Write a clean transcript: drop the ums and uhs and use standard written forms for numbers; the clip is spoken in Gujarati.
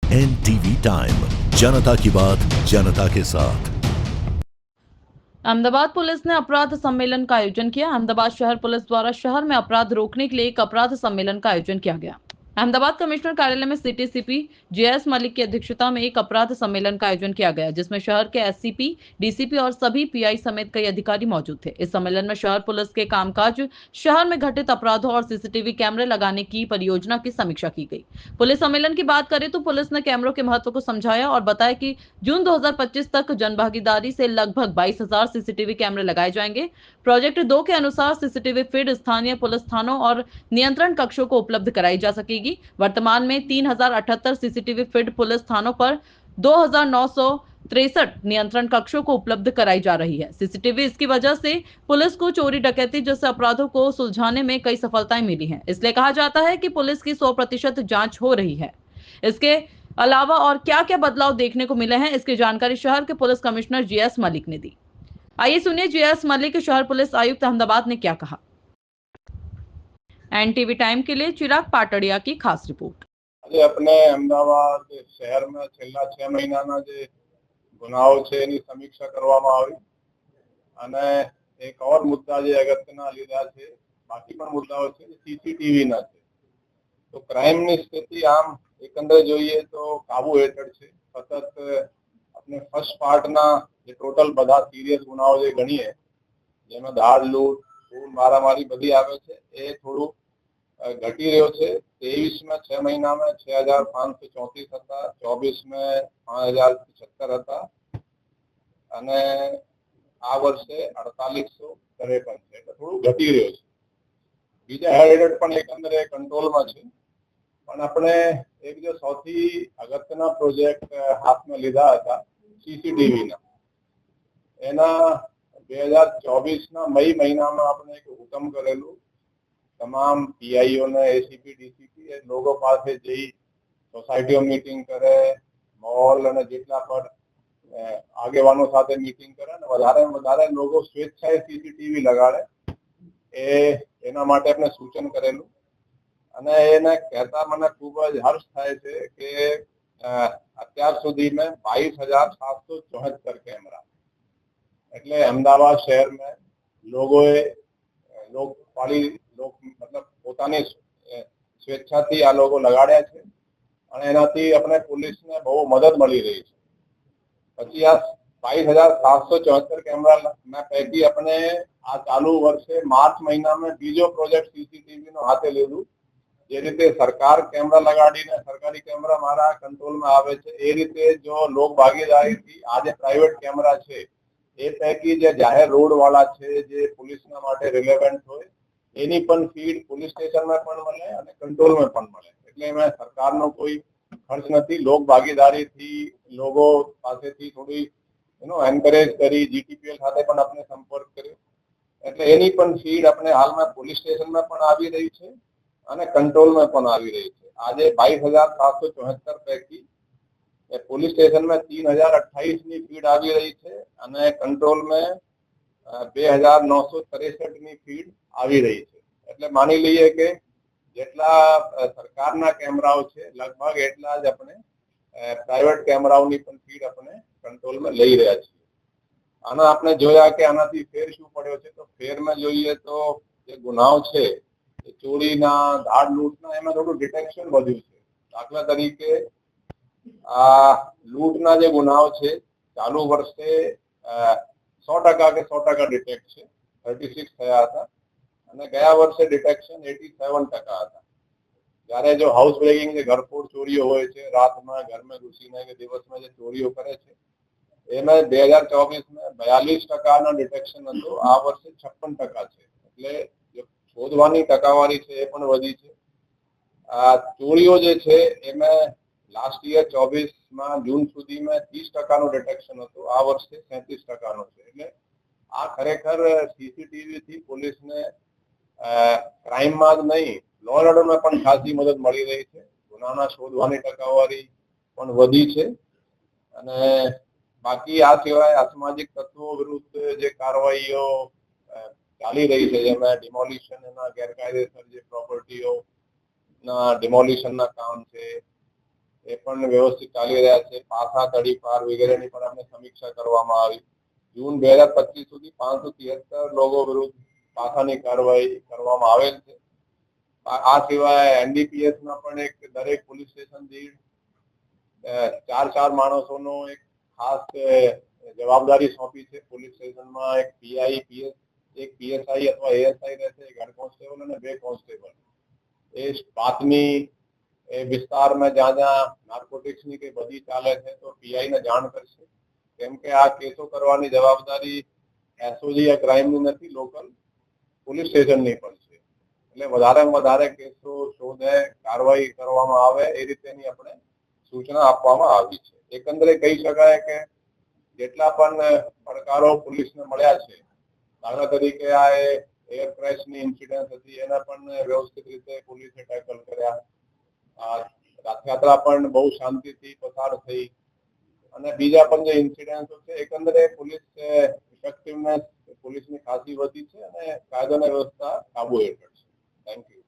NTV टाइम, जनता की बात जनता के साथ। अहमदाबाद पुलिस ने अपराध सम्मेलन का आयोजन किया। अहमदाबाद शहर पुलिस द्वारा शहर में अपराध रोकने के लिए एक अपराध सम्मेलन का आयोजन किया गया। अहमदाबाद कमिश्नर कार्यालय में सिटी सीपी जेएस मलिक की अध्यक्षता में एक अपराध सम्मेलन का आयोजन किया गया, जिसमें शहर के एससीपी, डीसीपी और सभी पीआई समेत कई अधिकारी मौजूद थे। इस सम्मेलन में शहर पुलिस के कामकाज, शहर में घटित अपराधों और सीसीटीवी कैमरे लगाने की परियोजना की समीक्षा की गई। पुलिस सम्मेलन की बात करें तो पुलिस ने कैमरों के महत्व को समझाया और बताया कि जून 2025 तक जनभागीदारी से लगभग 22,000 सीसीटीवी कैमरे लगाए जाएंगे। प्रोजेक्ट 2 के अनुसार सीसीटीवी फीड स्थानीय पुलिस थानों और नियंत्रण कक्षों को उपलब्ध कराई जा सकेगी। वर्तमान में 3,078 सीसीटीवी फीड पुलिस थानों पर 2,963 नियंत्रण कक्षों को उपलब्ध कराई जा रही है। सीसीटीवी इसकी वजह से पुलिस को चोरी डकैती जैसे अपराधों को सुलझाने में कई सफलताएं मिली हैं। इसलिए कहा जाता है कि पुलिस की 100% जांच हो रही है। इसके अलावा और क्या क्या बदलाव देखने को मिले हैं, इसकी जानकारी शहर के पुलिस कमिश्नर जीएस मलिक ने दी। आइए सुनिए जीएस मलिक, शहर पुलिस आयुक्त अहमदाबाद, ने क्या कहा। एनटीवी टाइम के लिए चिराग पाटड़िया की खास रिपोर्ट। આજે આપણે અમદાવાદ શહેરમાં છેલ્લા 6 મહિનાના જે ગુનાઓ છે એની સમીક્ષા કરવામાં આવી અને એક ઓર મુદ્દા જે અગત્યના લીધા છે, બાકી પણ મુદ્દાઓ છે, સીસીટીવીના છે। તો ક્રાઇમની સ્થિતિ આમ એકંદરે જોઈએ તો કાબુ હેઠળ છે। સતત આપણે ફર્સ્ટ પાર્ટના જે ટોટલ બધા સિરિયસ ગુનાઓ જે ગણીએ, જેમાં દાળ લૂંટ, ખૂન, મારામારી બધી આવે છે, એ થોડું घटी रो छे। 23 में 6 महीना में 6,534 था, 24 में 5,076 था અને આ વર્ષે 4,853 છે, એટલે થોડું ઘટી રહ્યો છે। બીજા હેડ પણ એકંદરે કંટ્રોલમાં છે, પણ આપણે એક જો સૌથી અગત્યના પ્રોજેક્ટ હાથમાં લીધા હતા સીસીટીવીના, એના 2024ના મઈ મહિનામાં આપણે એક હુકમ કરેલું તમામ પીઆઈઓ ને એસીપી ડીસીપી એ લોકો પાસે જઈ સોસાયટીઓ મીટિંગ કરે, મોલ અને જેટલા પણ આગેવાનો સાથે મીટિંગ કરે અને વધારે લોકો સ્વેચ્છાએ સીસીટીવી લગાડે, એના માટે આપણે સૂચન કરેલું। અને એને કહેતા મને ખૂબ જ હર્ષ થાય છે કે અત્યાર સુધીમાં 22,774 કેમેરા, એટલે અમદાવાદ શહેરમાં લોકોએ मतलब પોતાની સ્વેચ્છાથી આ લોકો લગાડ્યા છે અને એનાથી આપણે પોલીસને બહુ મદદ મળી રહી છે। પછી આ 22,774 કેમેરા પૈકી આપણે આ ચાલુ વર્ષે માર્ચ મહિનામાં બીજો પ્રોજેક્ટ સીસીટીવી નો હાથે લીધું। જે રીતે સરકાર કેમેરા લગાડીને સરકારી કેમેરા મારા કંટ્રોલમાં આવે છે, એ રીતે જો લોક ભાગીદારીથી આ જે પ્રાઇવેટ કેમેરા છે એ પૈકી જે જાહેર રોડ વાળા છે, જે પોલીસના માટે રિલેવન્ટ હોય, એની પણ ફીડ પોલીસ સ્ટેશનમાં પણ મળે અને કંટ્રોલમાં પણ મળે। એટલે એમાં સરકારનો કોઈ ખર્ચ નથી, લોક ભાગીદારીથી લોકો પાસેથી થોડી એન્કરેજ કરી જીટીપીએલ સાથે પણ આપણે સંપર્ક કર્યો, એટલે એની પણ ફીડ આપણે હાલમાં પોલીસ સ્ટેશનમાં પણ આવી રહી છે અને કંટ્રોલમાં પણ આવી રહી છે। આજે 22,774 પૈકી પોલીસ સ્ટેશનમાં 3,028 ની ફીડ આવી રહી છે અને કંટ્રોલમાં 2,963 ની ફીડ આવી રહી છે। એટલે માની લઈએ કે જેટલા સરકારના કેમેરાઓ છે લગભગ એટલા જ આપણે પ્રાઇવેટ કેમેરાઓની પણ ફીડ આપણે કંટ્રોલમાં લઈ રહ્યા છીએ। આના આપણે જોયા કે આનાથી ફેર શું પડ્યો છે, તો ફેરમાં જોઈએ તો જે ગુનાઓ છે એ ચોરીના, દાળ લૂંટના, એમાં થોડું ડિટેક્શન વધ્યું છે। દાખલા તરીકે આ લૂંટના જે ગુનાઓ છે ચાલુ વર્ષે 100% કે 100% ડિટેક્ટ છે, 36 થયા હતા અને ગયા વર્ષે ડિટેક્શન 87% હતા। જ્યારે જો હાઉસ બ્રેકિંગ જે ઘરફોડ ચોરીઓ હોય છે, રાતમાં ઘરમાં ઘૂસીને કે દિવસમાં જે ચોરીઓ કરે છે, એમાં 2024માં 42% ડિટેક્શન હતું, આ વર્ષે 56% છે। એટલે શોધવાની ટકાવારી છે એ પણ વધી છે। આ ચોરીઓ જે છે એમાં લાસ્ટ યર 24માં જૂન સુધીમાં 30%નું ડિટેક્શન હતું, આ વર્ષે 37%નું છે। એટલે આ ખરેખર સીસીટીવી થી પોલીસને ક્રાઇમમાં જ નહીં, લો એન્ડ ઓર્ડરમાં પણ ખાસી મદદ મળી રહી છે। ગુનાના શોધવાની ટકાવારી પણ વધી છે અને બાકી આ સિવાય અસામાજિક તત્વો વિરુદ્ધ જે કાર્યવાહીઓ ચાલી રહી છે, જેમાં ડિમોલિશન, એના ગેરકાયદેસર જે પ્રોપર્ટીઓ ના ડિમોલિશનના કામ છે, એ પણ વ્યવસ્થિત ચાલી રહ્યા છે. પાસા તડીપાર વગેરેની પણ આપણે સમીક્ષા કરવામાં આવી. જૂન 2025 સુધી 573 લોકો વિરુદ્ધ પાસાની કાર્યવાહી કરવામાં આવેલ છે. આ સિવાય NDPS માં પણ દરેક પોલીસ સ્ટેશન દીઠ 4 માણસોનો એક ખાસ જવાબદારી સોંપી છે. પોલીસ સ્ટેશનમાં એક PI, PS, એક PSI અથવા ASI રહેશે, એક હેડ કોન્સ્ટેબલ અને 2 કોન્સ્ટેબલ. એ બાતમી એ વિસ્તારમાં જ્યાં નાર્કોટિક્સની કે બધી ચાલે છે તો PI ને જાણ કરશે, કેમ કે આ કેસો કરવાની જવાબદારી SOG या ક્રાઇમની નથી, લોકલ પોલીસ સ્ટેશનની પણ છે. એટલે વધારેમાં વધારે કેસો શોધે, કાર્યવાહી કરવામાં આવે એ રીતેની આપણે સૂચના આપવામાં આવી છે. એકંદરે કહી શકાય કે જેટલા પણ પડકારો પોલીસને મળ્યા છે, દાખલા તરીકે આ એર ક્રેશની ઇન્સિડન્ટ હતી, એના પણ વ્યવસ્થિત રીતે પોલીસે ટેકલ કર્યા. રથયાત્રા પણ બહુ શાંતિથી પસાર થઈ અને બીજા પણ જે ઇન્સિડન્ટો છે, એકંદરે પોલીસ ઇફેક્ટિવનેસ પોલીસની ખાસી વધી છે અને કાયદો અને વ્યવસ્થા કાબુ હેઠળ છે. Thank you.